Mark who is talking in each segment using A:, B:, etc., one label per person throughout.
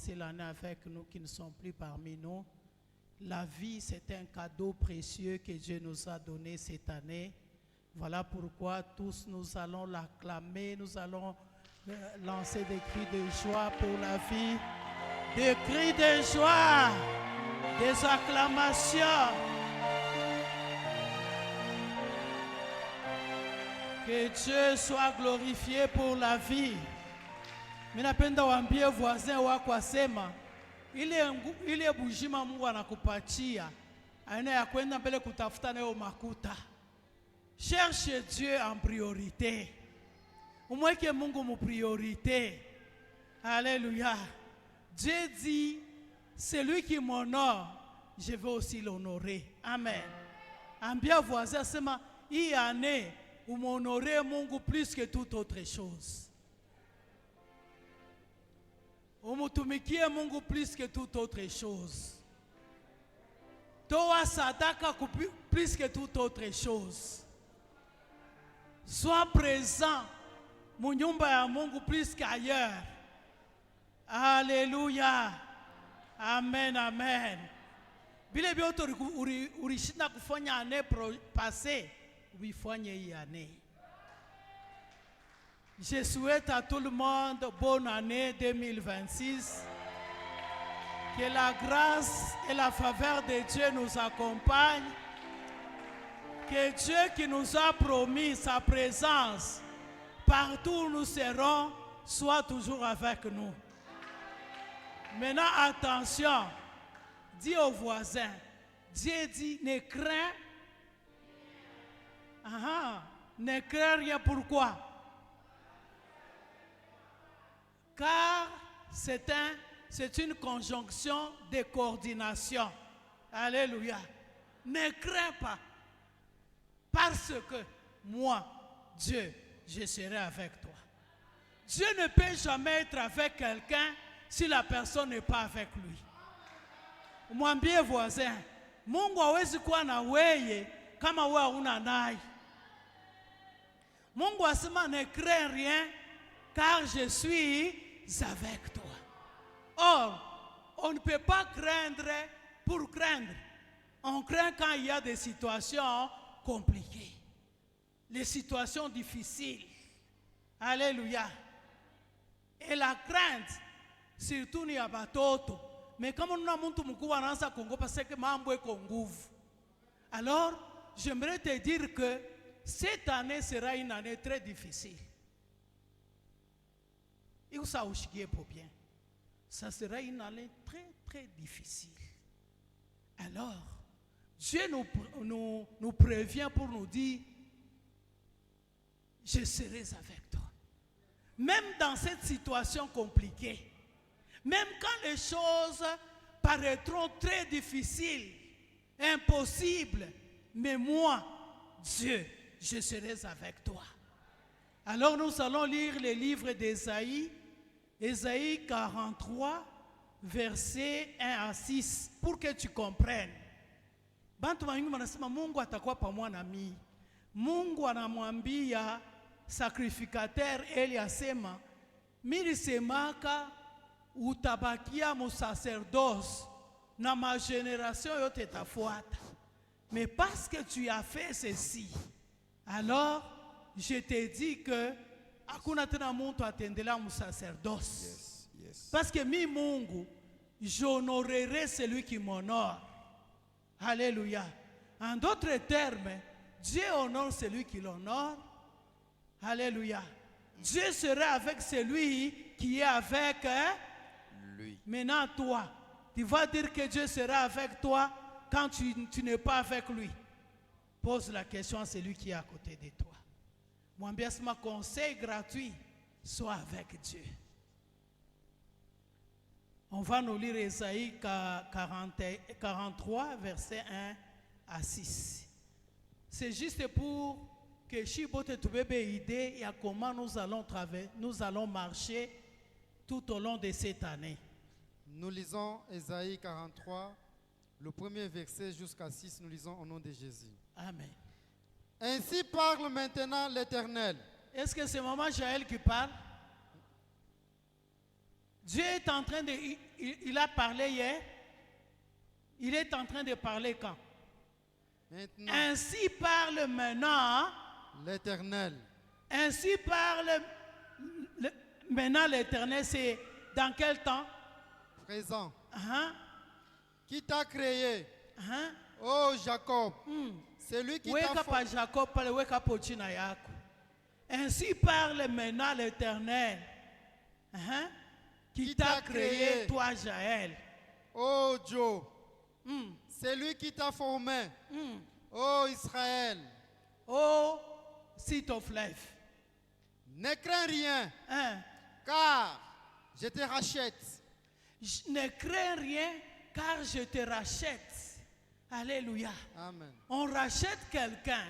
A: commencé l'année avec nous, qui ne sont plus parmi nous. La vie, c'est un cadeau précieux que Dieu nous a donné cette année. Voilà pourquoi tous nous allons l'acclamer, nous allons lancer des cris de joie pour la vie, des cris de joie, des acclamations. Que Dieu soit glorifié pour la vie. Minapenda waambie voisin wako asema ile bujima Mungu anakupatia aina ya kwenda mbele kutafuta nayo makuta. Cherche Dieu en priorité. Umweke Mungu mu priorité. Alléluia. Dieu dit, celui qui m'honore, je vais aussi l'honorer. Amen. Ambia voisin asema hii année m'honorer Mungu plus que toute autre chose. Umutumikie Mungu plus que toute autre chose. Toa sadaka plus que toute autre chose. Sois présent mu nyumba ya Mungu plus qu'ailleurs. Alléluia. Amen, amen. Bile bioto ulishinda kufanya année passée, ubifanye hii année. Je souhaite à tout le monde bonne année 2026. Que la grâce et la faveur de Dieu nous accompagnent. Que Dieu qui nous a promis sa présence partout où nous serons soit toujours avec nous. Maintenant, attention, dis aux voisins, Dieu dit, ne crains, ne crains rien. Pourquoi? Car c'est une conjonction de coordination. Alléluia. Ne crains pas. Parce que moi, Dieu, je serai avec toi. Dieu ne peut jamais être avec quelqu'un si la personne n'est pas avec lui. Mwambie voisin, Mungu hawezi kuwa na weye kama wewe huna naye. Mungu asema ne crains rien car je suis avec toi. Or, on ne peut pas craindre pour craindre. On craint quand il y a des situations compliquées, les situations difficiles. Alléluia. Et la crainte, surtout ni ya batoto. Mais comme on a muntu mkubwa anaanza kuogopa seke mambo iko nguvu. Alors, j'aimerais te dire que cette année sera une année très difficile. Et où ça ushikie pour bien. Ça sera une année très très difficile. Alors, Dieu nous prévient pour nous dire, je serai avec toi. Même dans cette situation compliquée, même quand les choses paraîtront très difficiles, impossibles, mais moi, Dieu, je serai avec toi. Alors nous allons lire les livres d'Ésaïe, Ésaïe 43, versets 1 à 6, pour que tu comprennes. Bantu wengi wanasema Mungu atakuwa pamoja na mimi. Mungu anamwambia sacrificateur Eli asema, mimi semaka utabakia mu sacerdoce na ma génération yote tafuata. Mais parce que tu as fait ceci, alors je te dis que hakuna tena muntu atendela mu sacerdoce. Yes. Parce que mi Mungu, j'honorerai celui qui m'honore. Alléluia. En d'autres termes, Dieu honore celui qui l'honore. Alléluia. Dieu sera avec celui qui est avec lui. Maintenant, toi, tu vas dire que Dieu sera avec toi quand tu n'es pas avec lui. Pose la question à celui qui est à côté de toi. Mon bien, c'est mon conseil gratuit. Sois avec Dieu. On va nous lire Ésaïe 43, versets 1 à 6. C'est juste pour que Chibote Toubebe idée et à comment nous allons marcher tout au long de cette année.
B: Nous lisons Ésaïe 43, le premier verset jusqu'à 6, nous lisons au nom de Jésus.
A: Amen.
B: Ainsi parle maintenant l'Éternel.
A: Est-ce que c'est maman Jaël qui parle? Dieu est en train de... il a parlé hier. Il est en train de parler quand?
B: Maintenant,
A: Ainsi parle maintenant.
B: l'Éternel,
A: Ainsi parle maintenant l'Éternel. C'est dans quel temps?
B: présent,
A: Hein?
B: qui t'a créé,
A: Hein?
B: ô Jacob, celui qui t'a
A: Weka pa Jacob pale, weka po jina yako. Ainsi parle maintenant l'Éternel. Hein? Qui t'a créé, toi Jaël.
B: ô Joe,
A: Hmm.
B: celui qui t'a formé,
A: Hmm.
B: ô Israël,
A: Oh, seat of life.
B: ne crains rien,
A: Hein?
B: car je te rachète.
A: Je ne crains rien car je te rachète. Alléluia.
B: Amen.
A: On rachète quelqu'un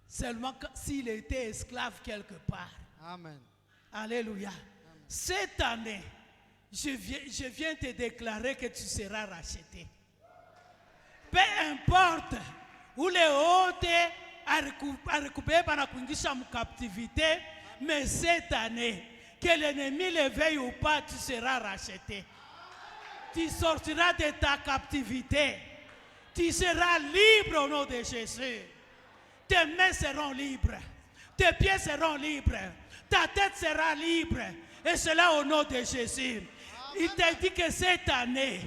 A: seulement s'il était esclave quelque part.
B: Amen.
A: Alléluia. Cette année, je viens te déclarer que tu seras racheté. Peu importe où les hôtes à récupérer par la captivité, mais cette année, que l'ennemi le veuille ou pas, tu seras racheté. Tu sortiras de ta captivité. Tu seras libre au nom de Jésus. Tes mains seront libres. Tes pieds seront libres. Ta tête sera libre. Et cela au nom de Jésus. Il t'a dit que cette année,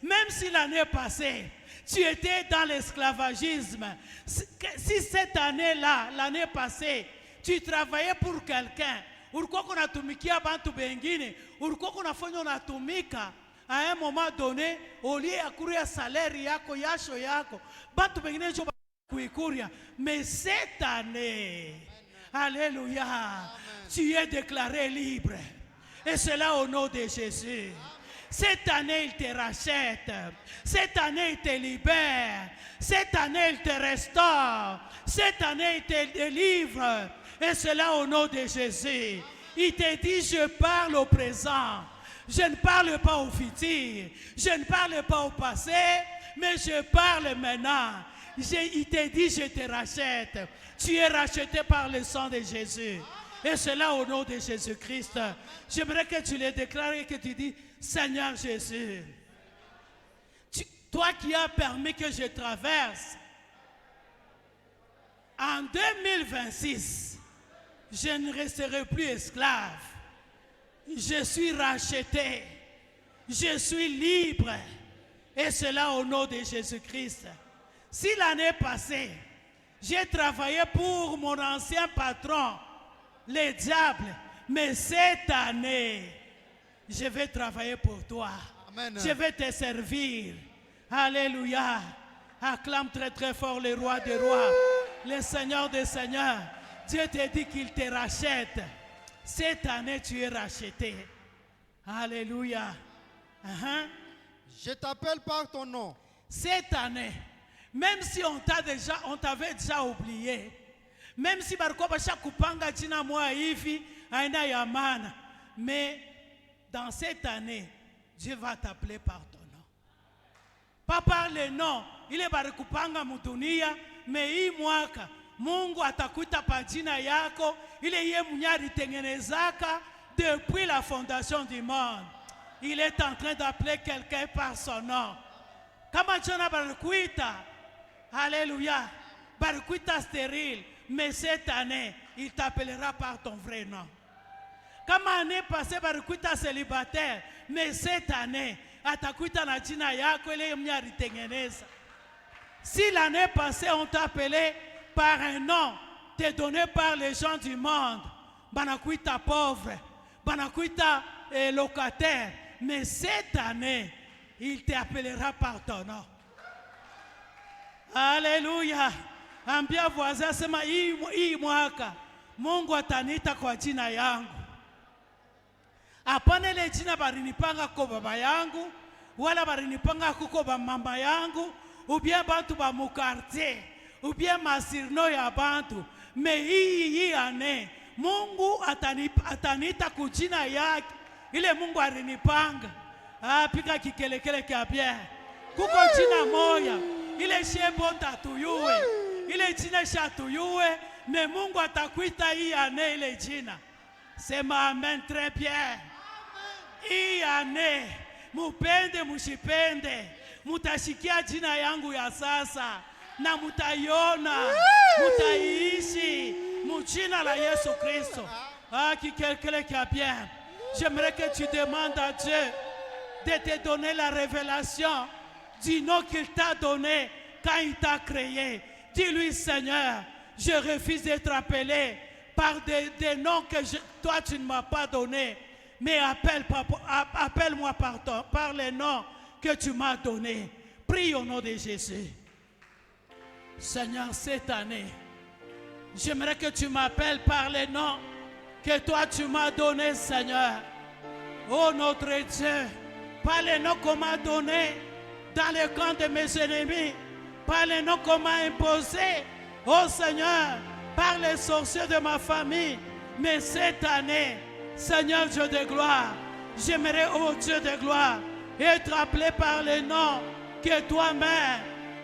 A: même si l'année passée, tu étais dans l'esclavagisme, si cette année-là, l'année passée, tu travaillais pour quelqu'un, ulikuwa kunatumikia bantu bengine, ulikuwa kunafanya unatumika, à un moment donné, au lieu ya kuria salaire yako, yasho yako, bantu bengine njo kuikuria. Mais cette année, alléluia, tu es déclaré libre. Et cela au nom de Jésus. Cette année, il te rachète. Cette année, il te libère. Cette année, il te restaure. Cette année, il te délivre. Et cela au nom de Jésus. Il te dit, je parle au présent. Je ne parle pas au futur. Je ne parle pas au passé. Mais je parle maintenant. Il te dit, je te rachète. Tu es racheté par le sang de Jésus. Et cela au nom de Jésus-Christ. J'aimerais que tu le déclares et que tu dis, Seigneur Jésus, toi qui as permis que je traverse, en 2026, je ne resterai plus esclave. Je suis racheté. Je suis libre. Et cela au nom de Jésus-Christ. Si l'année passée, j'ai travaillé pour mon ancien patron, les diables, mais cette année, je vais travailler pour toi.
B: Amen.
A: Je vais te servir. Alléluia. Acclame très très fort le roi des rois, le Seigneur des seigneurs. Dieu te dit qu'il te rachète. Cette année, tu es racheté. Alléluia.
B: Je t'appelle par ton nom.
A: Cette année, même si on t'avait déjà oublié, même si bariko basha kupanga jina moya hivi aina ya maana, mais dans cette année, Dieu va t'appeler par ton nom. Pas par le nom, ile barikupanga mudunia, mais hii mwaka Mungu atakuita pa jina yako, ile ye mnyari tengenezaka depuis la fondation du monde. Il est en train d'appeler quelqu'un par son nom. Kama jana barikuita, alléluia, barikuita stérile, mais cette année, il t'appellera par ton vrai nom. Comme l'année passée, barikuita célibataire, mais cette année, atakuita na jina yako ile mnyari tengeneza. Si l'année passée, on t'appelait par un nom, te donné par les gens du monde, banakuita pauvre, banakuita locataire, mais cette année, il t'appellera par ton nom. Alléluia. Ambia voisin sema hii mwaka Mungu ataniita kwa jina yangu. Hapana ile jina barinipanga kwa baba yangu, wala barinipanga kwa mama yangu, ou bien bantu ba mu quartier, ou bien masirno ya bantu. Mais hii année Mungu ataniita kwa jina yake. Ile Mungu arinipanga. Pika kikelekele kia bien. Kuko jina moya. Ile shebo tatuyue. Ile jina shatuyue. Mais Mungu atakuita hii année ile jina. Sema amen très bien. Hii année, mupende mushipende, mutashikia jina yangu ya sasa na mutaiona, mutaiishi mujina la Yesu Kristo. Ah, qui quelqu'un qui a bien. J'aimerais que tu demandes à Dieu de te donner la révélation du nom qu'il t'a donné quand il t'a créé. Dis-lui, Seigneur, je refuse d'être appelé par des noms que toi tu ne m'as pas donnés, mais appelle-moi par les noms que tu m'as donnés. Prie au nom de Jésus. Seigneur, cette année, j'aimerais que tu m'appelles par les noms que toi tu m'as donnés, Seigneur. Oh notre Dieu, par les noms qu'on m'a donnés dans le camp de mes ennemis, par les noms qu'on m'a imposés, oh Seigneur, par les sorciers de ma famille. Mais cette année, Seigneur Dieu de gloire, j'aimerais, oh Dieu de gloire, être appelé par les noms que toi-même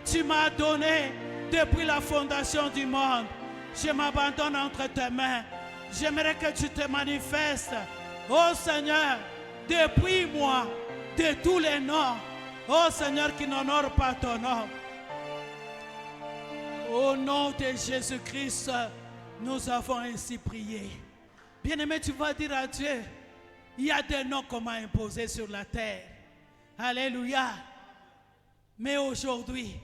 A: tu m'as donnés depuis la fondation du monde. Je m'abandonne entre tes mains. J'aimerais que tu te manifestes, oh Seigneur, depuis moi, de tous les noms, oh Seigneur, qui n'honorent pas ton nom. Au nom de Jésus-Christ, nous avons ainsi prié. Bien-aimé, tu vas dire à Dieu, il y a des noms qu'on m'a imposés sur la terre. Alléluia. Mais aujourd'hui,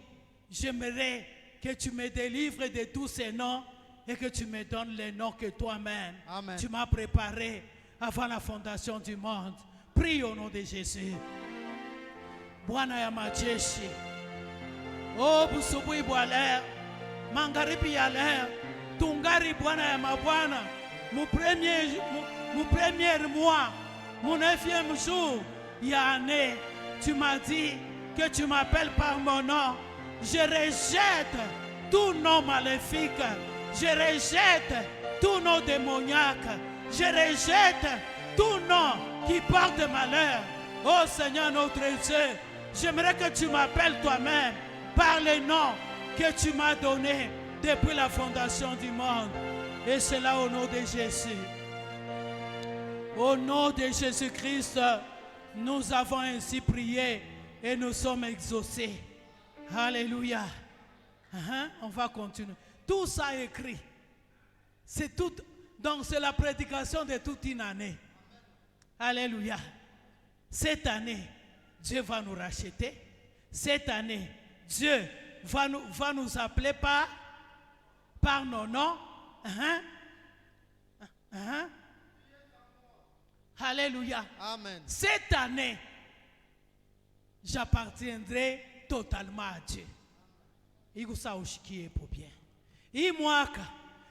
A: j'aimerais que tu me délivres de tous ces noms et que tu me donnes les noms que toi-même tu m'as préparés avant la fondation du monde. Prie au nom de Jésus. Bwana ya majeshi, oh busubuhi bwa leo, magharibi ya leo, tungari Bwana ya mabwana, mon premier mois, mon 9e jour, ya année, tu m'as dit que tu m'appelles par mon nom. Je rejette tout nom maléfique. Je rejette tout nom démoniaque. Je rejette tout nom qui porte malheur. Oh Seigneur notre Dieu, j'aimerais que tu m'appelles toi-même par les noms que tu m'as donnés depuis la fondation du monde. Et cela au nom de Jésus. Au nom de Jésus-Christ, nous avons ainsi prié et nous sommes exaucés. Alléluia. On va continuer. Tout ça est écrit. C'est tout. Donc c'est la prédication de toute une année. Alléluia. Cette année, Dieu va nous racheter. Cette année, Dieu va nous appeler par nos noms. Alléluia.
B: Amen.
A: Cette année, j'appartiendrai totalement à Dieu. Igusa ushikie pour bien. Hii mwaka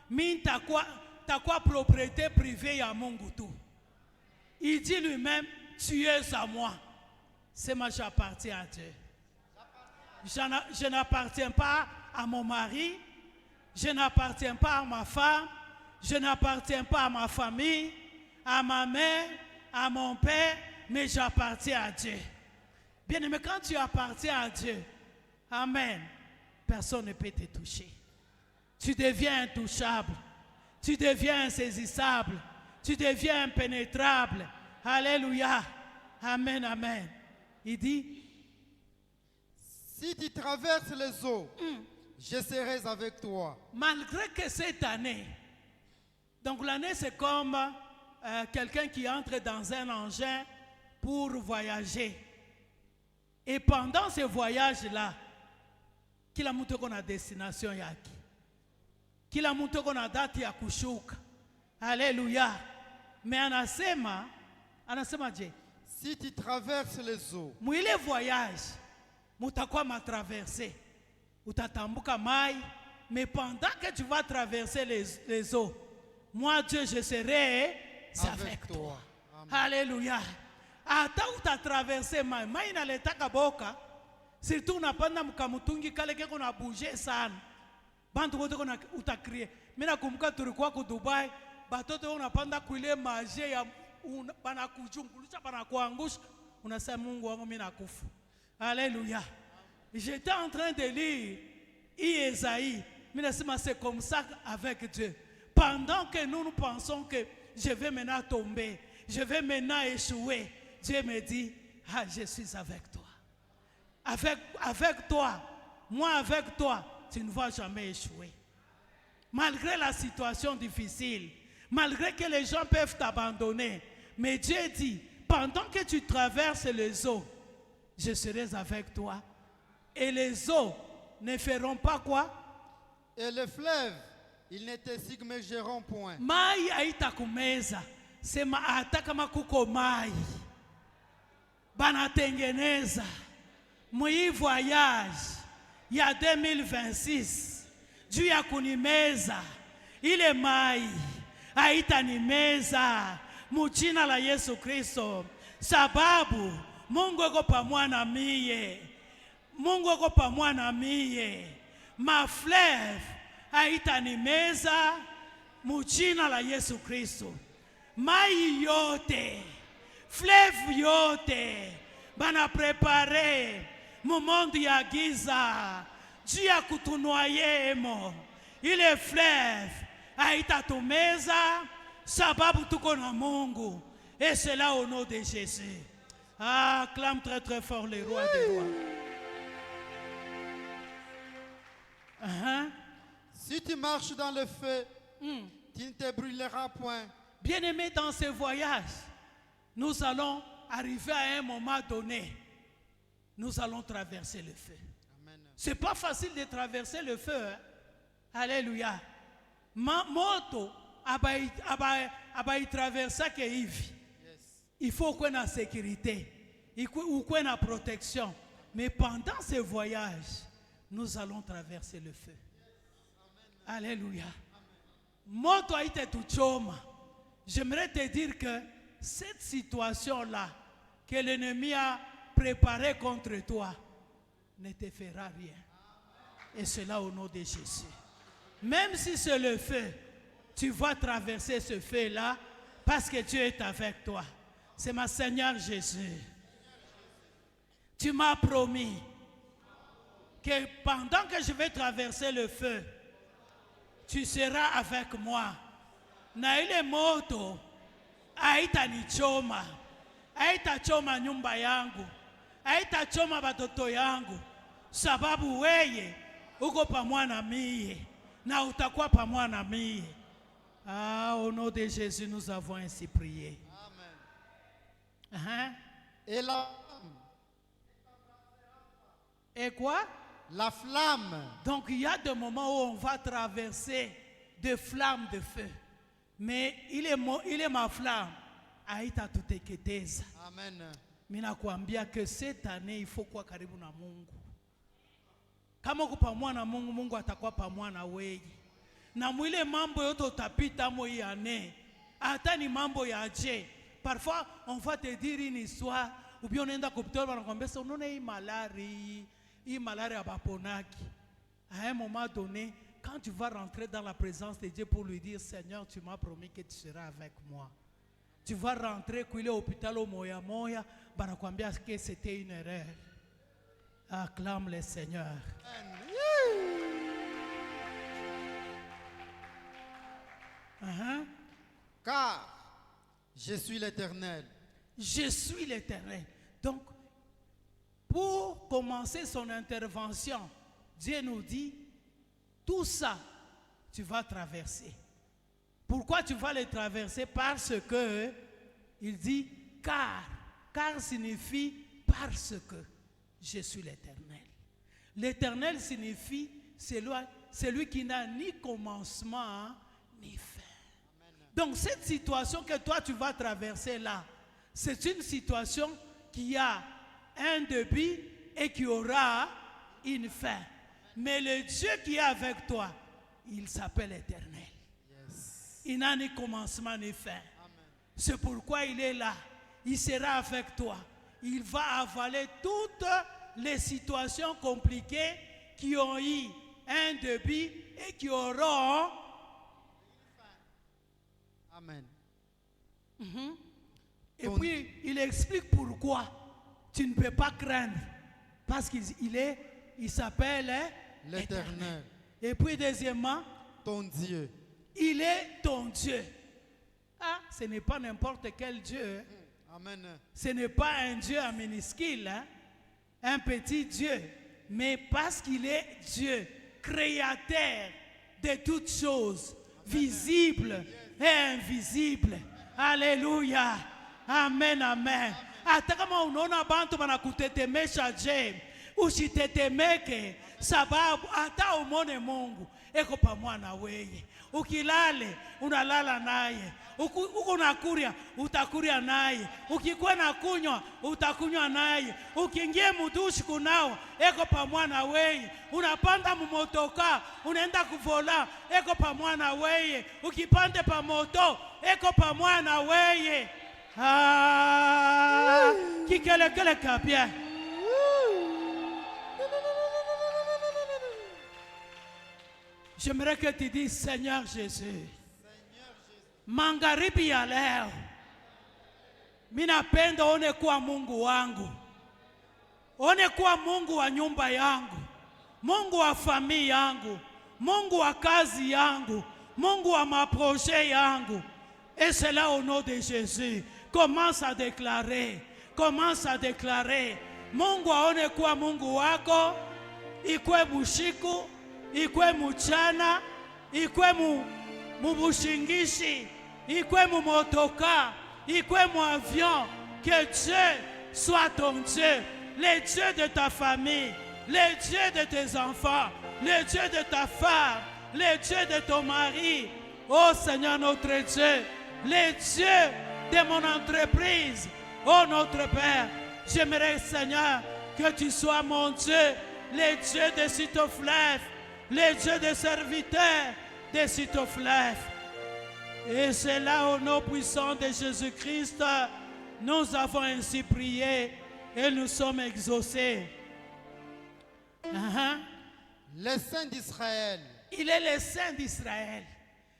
A: mimi takuwa propriété privée ya Mungu tu. Il dit lui-même, tu es à moi. C'est moi, j'appartiens à Dieu. Je n'appartiens pas à mon mari, je n'appartiens pas à ma femme, je n'appartiens pas à ma famille, à ma mère, à mon père, mais j'appartiens à Dieu. Bien aimé, quand tu appartiens à Dieu, amen, personne ne peut te toucher. Tu deviens intouchable, tu deviens insaisissable, tu deviens impénétrable. Alléluia. Amen, amen. Il dit,
B: si tu traverses les eaux, je serai avec toi.
A: Malgré que cette année, donc l'année c'est comme quelqu'un qui entre dans un engin pour voyager. Et pendant ce voyage-là, kila mtu kuna destination yake. Kila mtu kuna dati ya kushuka. Alléluia. Mais anasema je,
B: si tu traverses les eaux,
A: mwile voyage, mutakuwa matraverser. Utatambuka mai, mais pendant que tu vas traverser les eaux, moi Dieu je serai avec toi. Alléluia. Ata utatraverser mai, mai inaletaka boka. Surtout unapanda mkamutungi kale keko na bouger sana. Bantu wote kuna utakrie. Mimi nakumbuka tulikuwa ku Dubai, batoto unapanda kuile maje ya banakujungulisha banakuangusha, unasema Mungu wangu mimi nakufa. Alléluia. J'étais en train de lire Isaïe. Mais c'est comme ça avec Dieu. Pendant que nous pensons que je vais maintenant tomber, je vais maintenant échouer, Dieu me dit, Ah, je suis avec toi. Avec toi, moi avec toi, tu ne vas jamais échouer. Malgré la situation difficile, malgré que les gens peuvent t'abandonner, mais Dieu dit, pendant que tu traverses les eaux, je serai avec toi. Et les eaux ne feront pas quoi?
B: Et le fleuve, il ne te submergeront point.
A: Mai haitakumeza, sema hata kama kuko mai banatengeneza mwi voyage ya 2026 juu ya kunimeza, ile mai haitanimeza mujina la Yesu Kristo, sababu Mungu yuko pamoja na mie. Mungu yuko pamoja na mie. Maflev haitanimeza mujina la Yesu Kristo. Mai yote, flev yote bana prepare mumondo ya giza juu ya kutunoyemo. Ile flev haitatumeza sababu tuko na Mungu. Et c'est là au nom de Jésus. Ah, clame très très fort le roi des rois.
B: Si tu marches dans le feu, tu ne te brûleras point.
A: Bien-aimés, dans ce voyage, nous allons arriver à un moment donné. Nous allons traverser le feu. C'est pas facile de traverser le feu. Hein? Alléluia. Moto abai traverser que hivi. Il faut qu'on ait la sécurité, il faut qu'on ait la protection. Mais pendant ce voyage, nous allons traverser le feu. Alléluia. Moto aite tuchoma. J'aimerais te dire que cette situation-là que l'ennemi a préparée contre toi ne te fera rien. Et cela au nom de Jésus. Même si c'est le feu, tu vas traverser ce feu-là parce que Dieu est avec toi. C'est ma Seigneur Jésus. Tu m'as promis que pendant que je vais traverser le feu, tu seras avec moi. Na ile moto haitanichoma, haitachoma nyumba yangu, haitachoma batoto yangu, sababu weye uko pamoja na mie na utakuwa pamoja na mie. Ah, au nom de Jésus, nous avons ainsi prié.
B: Amen. Et la flamme.
A: Et quoi?
B: La flamme.
A: Donc il y a des moments où on va traverser des flammes de feu. Mais il est ma flamme. Aita tuteketeza.
B: Amen.
A: Minakuambia que cette année il faut kuwa karibu na Mungu. Kama uko pamoja na Mungu, Mungu atakuwa pamoja na wewe. Na mwile mambo yote utapita mo hii année. Hata ni mambo ya je. Parfois on va te dire une histoire ou bien on enda kupitana wanakuambia ça unaona hii malaria abaponaki. À un moment donné, quand tu vas rentrer dans la présence de Dieu pour lui dire Seigneur, tu m'as promis que tu seras avec moi. Tu vas rentrer kule hôpital au moya moya, banakwambia que c'était une erreur. Acclame le Seigneur.
B: Car je suis l'Éternel.
A: Je suis l'Éternel. Donc, pour commencer son intervention, Dieu nous dit, tout ça, tu vas traverser. Pourquoi tu vas le traverser? Parce que, il dit, car signifie parce que je suis l'Éternel. L'Éternel signifie celui qui n'a ni commencement ni fin. Donc cette situation que toi tu vas traverser là, c'est une situation qui a un début et qui aura une fin. Mais le Dieu qui est avec toi, il s'appelle Éternel. Yes. Il n'a ni commencement ni fin. C'est pourquoi il est là. Il sera avec toi. Il va avaler toutes les situations compliquées qui ont eu un début et qui auront.
B: Amen.
A: Et puis, il explique pourquoi tu ne peux pas craindre. Parce qu'il s'appelle l'Éternel. Et puis, deuxièmement,
B: ton Dieu.
A: Il est ton Dieu. Ah, ce n'est pas n'importe quel Dieu.
B: Amen.
A: Ce n'est pas un Dieu en minuscule, hein, un petit Dieu, mais parce qu'il est Dieu, créateur de toutes choses, visibles et invisibles. Alléluia. Amen, amen. Hata kama unaona bantu banakutetemesha je, usitetemeke, sababu hata umone Mungu eko pamoja na wewe. Ukilale unalala naye, uko nakuria utakuria naye, ukikuwa na kunywa utakunywa naye, ukiingia mudushi kunao eko pamoja na wewe, unapanda mumotoka unaenda kuvola eko pamoja na wewe, ukipande pa moto eko pamoja na wewe. Ah, kikelekele kapia. J'aimerais que tu dises, Seigneur Jésus, magharibi ya leo, minapenda one kuwa Mungu wangu, one kuwa Mungu wa nyumba yangu, Mungu wa familia yangu, Mungu wa kazi yangu, Mungu wa maprojet yangu. Et c'est là au nom de Jésus. Commence à déclarer. Commence à déclarer. Mungu aone kuwa Mungu wako, ikwe bushiku, ikwe mchana, ikwe mubushingishi, ikwe mumotoka, ikwe mu avion. Que Dieu soit ton Dieu, le Dieu de ta famille, le Dieu de tes enfants, le Dieu de ta femme, le Dieu de ton mari. Oh Seigneur notre Dieu, le Dieu de mon entreprise. Oh notre Père, j'aimerais Seigneur que tu sois mon Dieu, le Dieu de Sitoflef, le Dieu des serviteurs de Sitoflef. Et c'est là au nom puissant de Jésus-Christ, nous avons ainsi prié et nous sommes exaucés.
B: Les saints d'Israël.
A: Il est le Saint d'Israël.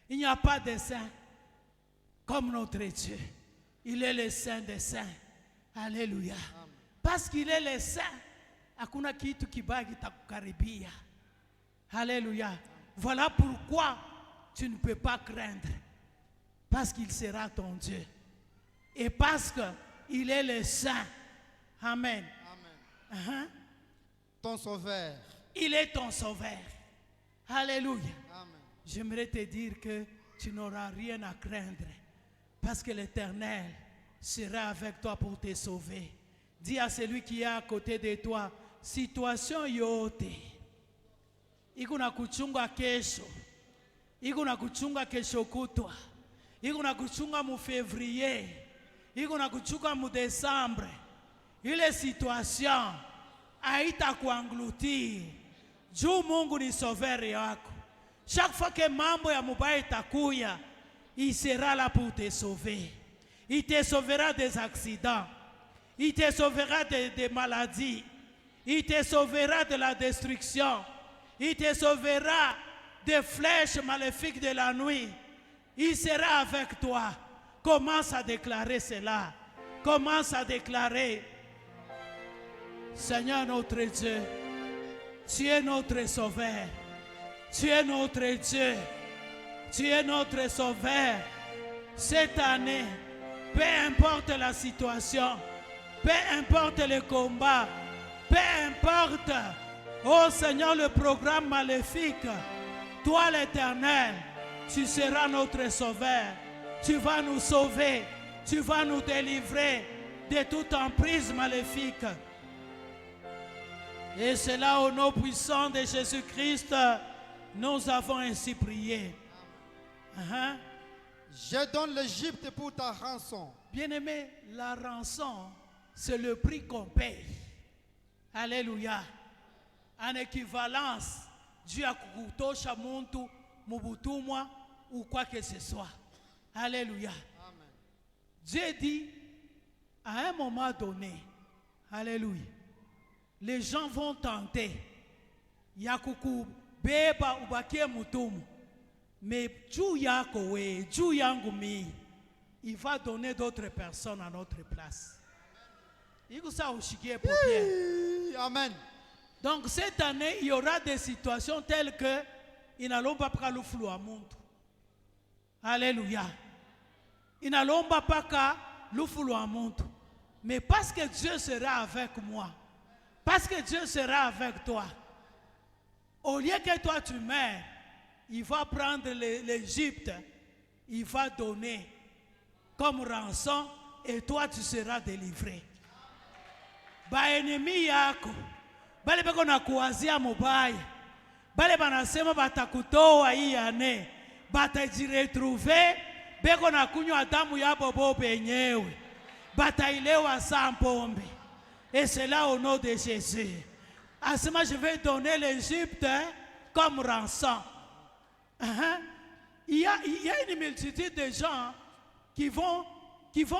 A: Il n'y a pas de saint comme notre Dieu. Il est le Saint des saints. Alléluia. Amen. Parce qu'il est le Saint, hakuna kitu kibaya kitakukaribia. Alléluia. Voilà pourquoi tu ne peux pas craindre. Parce qu'il sera ton Dieu. Et parce qu'il est le Saint. Amen.
B: Amen. Ton sauveur.
A: Il est ton sauveur. Alléluia.
B: Amen.
A: J'aimerais te dire que tu n'auras rien à craindre. Parce que l'Éternel sera avec toi pour te sauver. Dis à celui qui est à côté de toi, situation yote, iko na kuchunga kesho, iko na kuchunga kesho kutwa, iko na kuchunga mu février, iko na kuchunga mu décembre. Ile situation haita kuanglutir. Juu Mungu ni sauveur yako. Chaque fois que mambo ya mubaya itakuya, il sera là pour te sauver. Il te sauvera des accidents. Il te sauvera des maladies. Il te sauvera de la destruction. Il te sauvera des flèches maléfiques de la nuit. Il sera avec toi. Commence à déclarer cela. Commence à déclarer, Seigneur notre Dieu, tu es notre sauveur. Tu es notre Dieu. Tu es notre sauveur. Cette année, peu importe la situation, peu importe le combat, peu importe, oh Seigneur, le programme maléfique, toi l'Éternel, tu seras notre sauveur. Tu vas nous sauver. Tu vas nous délivrer de toute emprise maléfique. Et c'est là au nom puissant de Jésus-Christ, nous avons ainsi prié.
B: Je donne l'Égypte pour ta rançon.
A: Bien-aimé, la rançon, c'est le prix qu'on paye. Alléluia. En équivalence, Dieu a kukutosha muntu, mubutumwa ou quoi que ce soit. Alléluia.
B: Amen.
A: Dieu dit, à un moment donné, alléluia, les gens vont tenter. Yakuku beba ubakie mutumu. Mais juu yako we, juu yangu mi, il va donner d'autres personnes à notre place.
B: Amen.
A: Donc cette année, il y aura des situations telles que ils n'allont pas prendre flou à monde. Alléluia. Ils n'allont pas l'oufulu à monte. Mais parce que Dieu sera avec moi, parce que Dieu sera avec toi, au lieu que toi tu meurs, il va prendre l'Égypte, il va donner comme rançon et toi tu seras délivré. Ba ennemi yako, bale beko na kuwazia mubaya, bale banasema batakutoa hii ane, batajiretrouver, beko na kunywa damu ya bobo benyewe, batailewa sans pombe. Et c'est là au nom de Jésus. Asema, je vais donner l'Égypte comme rançon. Il y a une multitude de gens qui vont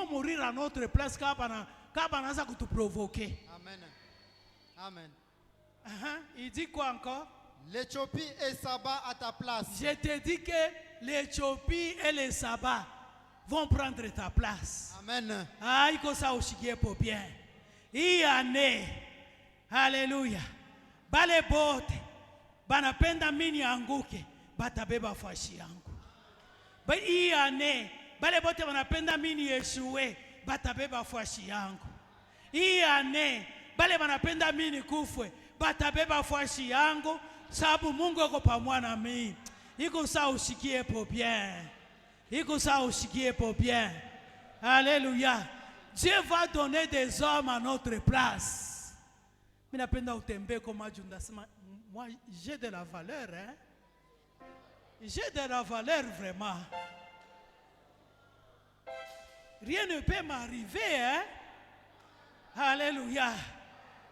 A: mourir à notre place quand on a te provoquer.
B: Amen. Amen.
A: Il dit quoi encore?
B: L'Éthiopie et Saba à ta place.
A: Je te dis que l'Éthiopie et les Saba vont prendre ta place.
B: Amen.
A: Ah, il faut ça aussi pour bien. Hii ane, haleluya, bale bote banapenda mini anguke, batabeba fashi yangu. Hii ane, bale bote banapenda mini yeshue, batabeba fashi yangu. Hii ane, bale banapenda mini kufwe, batabeba fashi yangu, sababu Mungu yuko pamoja na mimi. Iko sawa ushikie po bien. Iko sawa ushikie po bien. Alléluia. Dieu va donner des hommes à notre place. Moi, j'ai de la valeur. Hein? J'ai de la valeur vraiment. Rien ne peut m'arriver. Hein? Alléluia.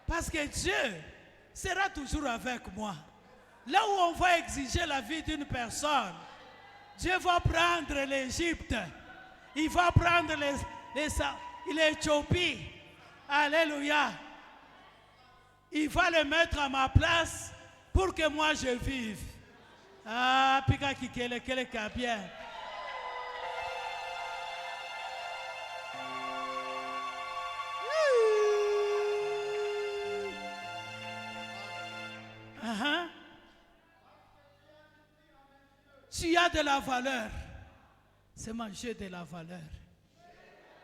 A: Parce que Dieu sera toujours avec moi. Là où on va exiger la vie d'une personne, Dieu va prendre l'Égypte. Il va prendre l'Éthiopie. Alléluia. Il va le mettre à ma place pour que moi je vive. Ah, pika kikele kele kabien. Tu as de la valeur. C'est manger de la valeur.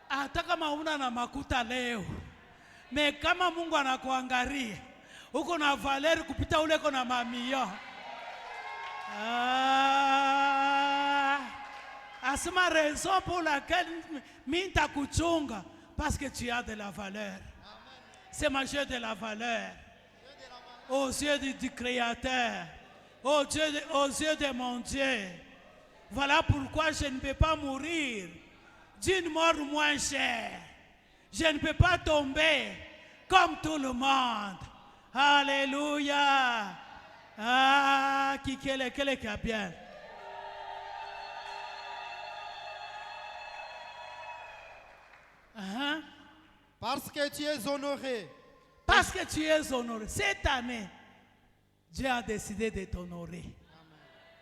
A: Hata kama una na makuta leo, me kama Mungu anakuangalia, uko na valeur kupita ule uko na mamio. Asema raison pour laquelle minta kuchunga, parce que tu as de la valeur. C'est manger de la valeur. Aux yeux du Créateur, aux yeux de mon Dieu. Voilà pourquoi je ne peux pas mourir d'une mort moins chère. Je ne peux pas tomber comme tout le monde. Alléluia. Ah, qui est bien.
B: Parce que tu es honoré.
A: Parce que tu es honoré. Cette année, Dieu a décidé de t'honorer.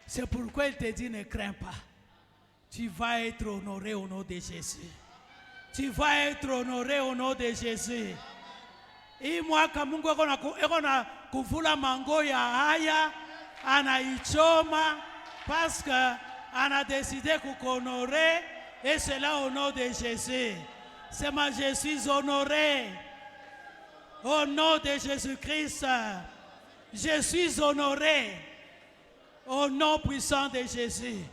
A: C'est pourquoi il te dit ne crains pas. Tu vas être honoré au nom de Jésus. Tu vas être honoré au nom de Jésus. Et moi, quand Mungu ekona kuvula mango ya haya, anaichoma parce que ana décidé kukonorer et cela au nom de Jésus. C'est moi, je suis honoré au nom de Jésus-Christ. Je suis honoré au nom puissant de Jésus.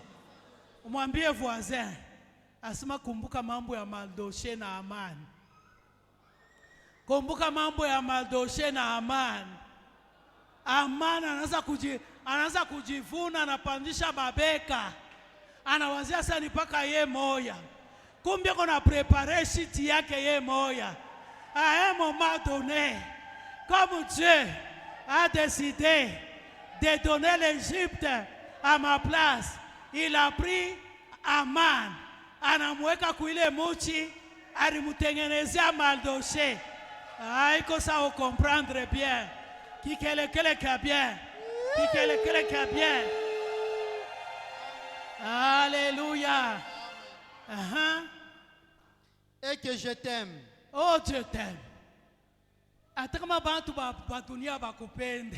A: Mwambie voisin, asema kumbuka mambo ya Mardoshe na Amani. Kumbuka mambo ya Mardoshe na Amani. Amani anaanza kujivuna, anapandisha mabeka. Anawazia sasa nipaka ye moya. Kumbe kuna préparer shit yake ye moya. À un moment donné, comme Dieu a décidé de donner l'Égypte à ma place, il a pris Aman, anamweka kuile muchi, alimutengenezea Mardoshe. Iko ça au comprendre bien. Qui kele bien. Qui kele bien. Alléluia.
B: Et que je t'aime.
A: Oh, Dieu t'aime. Hata kama bantu ba dunia bakupende.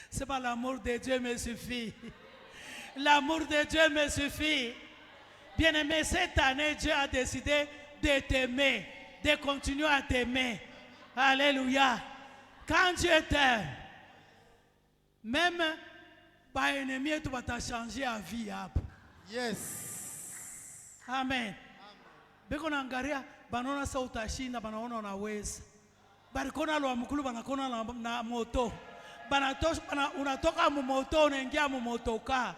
A: C'est pas l'amour de Dieu me suffit. L'amour de Dieu me suffit. Bien-aimé, cette année, Dieu a décidé de t'aimer, de continuer à t'aimer. Alléluia. Quand Dieu t'aime, même par ennemi, tu vas te changer à vie.
B: Yes.
A: Amen. Beko naangalia banona sa utashinda banaona unaweza. Barikona lo mkulu banakona na moto. Unatoka mu moto unaingia mu motoka.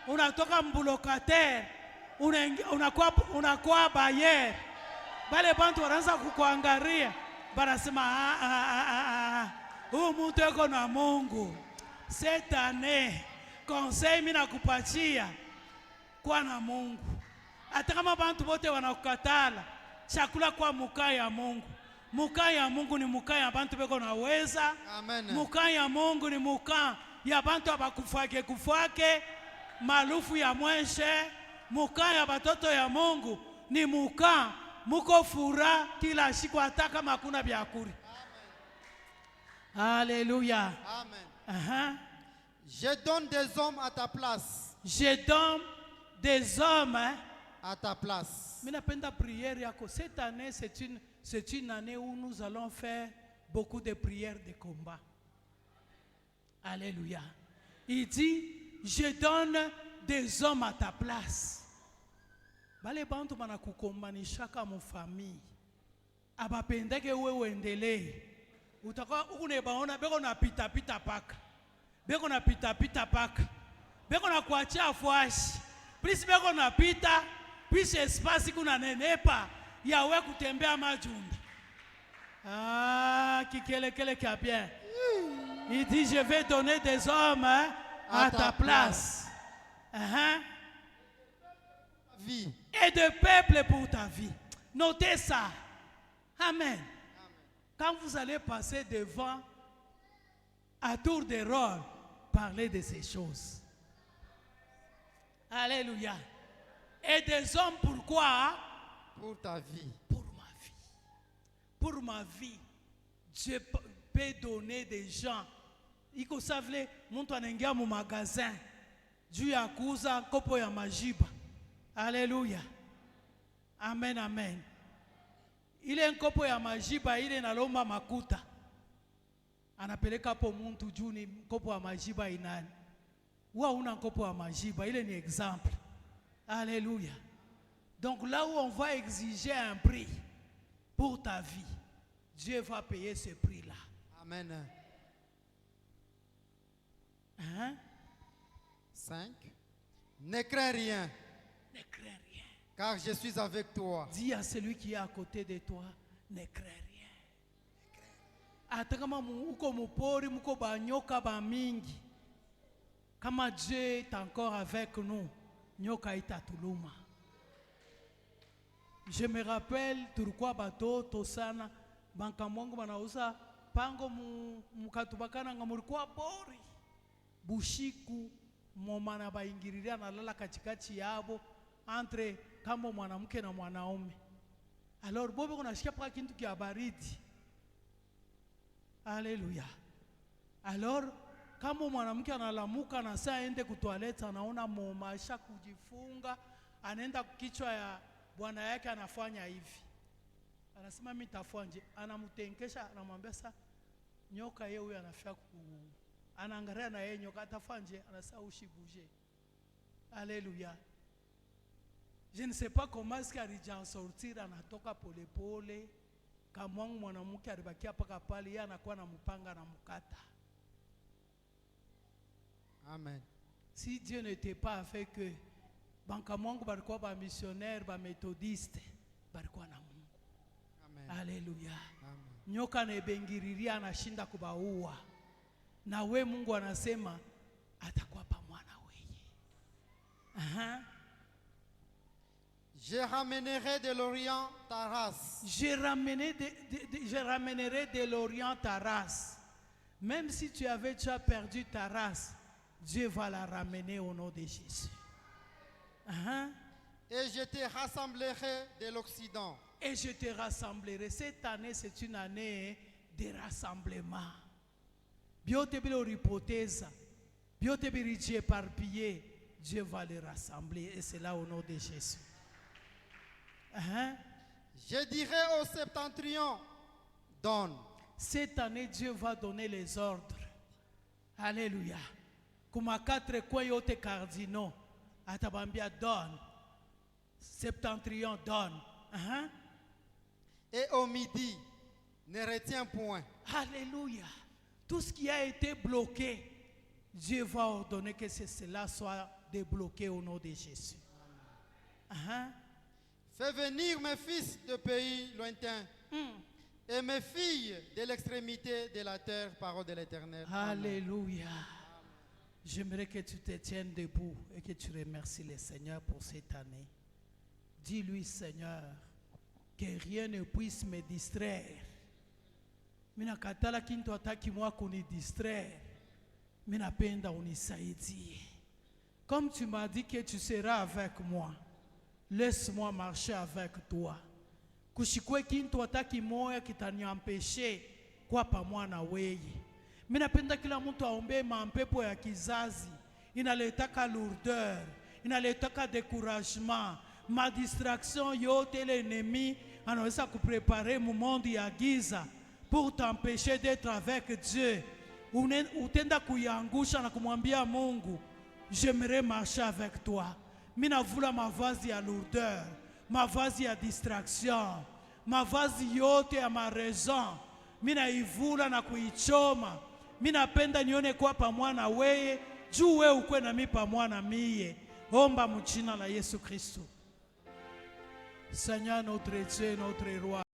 A: Unatoka mbulokate unakuwa bayer. Bale bantu wanaanza kukuangalia. Banasema huyu mtu yuko na Mungu. Cette année conseil mimi nakupatia kwa na Mungu. Hata kama bantu bote wanakukatala, chakula kwa mukaa ya Mungu. Mukaa ya Mungu ni mukaa ya bantu beko naweza.
B: Amen.
A: Mukaa ya Mungu ni mukaa ya bantu abakufake malufu ya mwenshe. Mukaa ya batoto ya Mungu ni mukaa muko fura kila siku hata kama hakuna vyakula. Alléluia.
B: Amen. Je donne des hommes à ta place.
A: Je donne des hommes
B: à ta place.
A: Cette année, c'est une année où nous allons faire beaucoup de prières de combat. Alléluia. Il dit, je donne des hommes à ta place. Bale bantu banakukombanisha kama famille. Abapendeke wewe endelee. Utakuwa unebaona beko na pita paka. Beko na pita paka. Beko na kuachia afuashi. Please beko na pita. Puis espace kuna nenepa yawe kutembea majunda. Kikele kia bien. Il dit je vais donner des hommes à ta place.
B: Vie.
A: Et de peuple pour ta vie. Notez ça. Amen. Quand vous allez passer devant à tour de rôle, parlez de ces choses. Alléluia. Et des hommes, pourquoi?
B: Pour ta vie.
A: Pour ma vie. Pour ma vie. Dieu peut donner des gens. Il faut savoir, mon anengia mon magasin. Dieu a kuza kopo ya majiba. Alléluia. Amen, amen. Il est un kopo ya majiba, il est na lomba makuta. Anapeleka po muntu juu ni kopo ya majiba inani. Wa una kopo ya majiba, il est un exemple. Alléluia. Donc là où on va exiger un prix pour ta vie, Dieu va payer ce prix-là.
B: Amen. 5. Ne crains rien.
A: Ne crains rien.
B: Car je suis avec toi.
A: Dis à celui qui est à côté de toi, ne crains rien. Hata kama uko mupori, muko banyoka ba mingi. Kama Dieu est encore avec nous, nyoka itatuluma. Je me rappelle turukwa batoto sana bankamongo banauza pango mukatubakana ngamurikwa bori bushiku momana baingiriria na lala katikati yabo entre kama mwanamke na mwanaume. Alors bobe kunashikia paka kintu kia baridi. Alléluia. Alors kama mwanamke analamuka na saa ende kutoaleta anaona momasha kujifunga anaenda kichwa ya bwana yake anafanya hivi. Anasema mimi tafanje, anamtenkesha anamwambia sasa nyoka yeye huyu anafia anaangalia na yeye nyoka atafanje anasema ushibuje. Alléluia. Je ne sais pas comment est-ce qu'il a sortir anatoka pole pole kama mwanamke alibakia paka pale yeye anakuwa na mpanga na mkata.
B: Amen.
A: Si Dieu n'était pas avec eux, bankamongo barikuwa ba missionnaire, ba méthodiste, barikuwa na Mungu.
B: Amen.
A: Alléluia.
B: Amen.
A: Nyoka na ebengiriria anashinda kubaua. Na we Mungu anasema atakuwa pamoja na wewe.
B: Je ramènerai de l'Orient ta race.
A: Je ramènerai de l'Orient ta race. Même si tu avais déjà perdu ta race, Dieu va la ramener au nom de Jésus.
B: Et je te rassemblerai de l'Occident.
A: Et je te rassemblerai. Cette année, c'est une année de rassemblement. Biote bilo ripoteza. Biote birichi éparpillé. Dieu va les rassembler. Et c'est là au nom de Jésus.
B: Je dirai au septentrion, donne.
A: Cette année, Dieu va donner les ordres. Alléluia. Kuma 4 coins yote cardinaux. Atabambia donne. Septentrion donne.
B: Et au midi, ne retiens point.
A: Alléluia. Tout ce qui a été bloqué, Dieu va ordonner que cela soit débloqué au nom de Jésus.
B: Fais venir mes fils de pays lointains et mes filles de l'extrémité de la terre, parole de l'Éternel.
A: Alléluia. J'aimerais que tu te tiennes debout et que tu remercies le Seigneur pour cette année. Dis-lui, Seigneur, que rien ne puisse me distraire. Mina katala kintu ataki moi kuni distraire. Mina penda unisaidie. Comme tu m'as dit que tu seras avec moi, laisse-moi marcher avec toi. Kushikwe kintu ataki moya kitaniempeshe kwa pamoja na wewe. Mimi napenda kila mtu aombe mampepo ya kizazi. Inaletaka lourdeur, inaletaka découragement, ma distraction yote l'ennemi anaweza kupreparer mu monde ya giza pour t'empêcher d'être avec Dieu. Utenda kuyangusha na kumwambia Mungu, j'aimerais marcher avec toi. Mimi navula mavazi ya lourdeur, mavazi ya distraction, mavazi yote ya mareason. Mimi naivula na kuichoma. Mimi napenda nione kwa pamoja na wewe, juu wewe ukwe na mimi pamoja na mie. Omba mjina la Yesu Kristo. Seigneur notre Dieu, notre roi.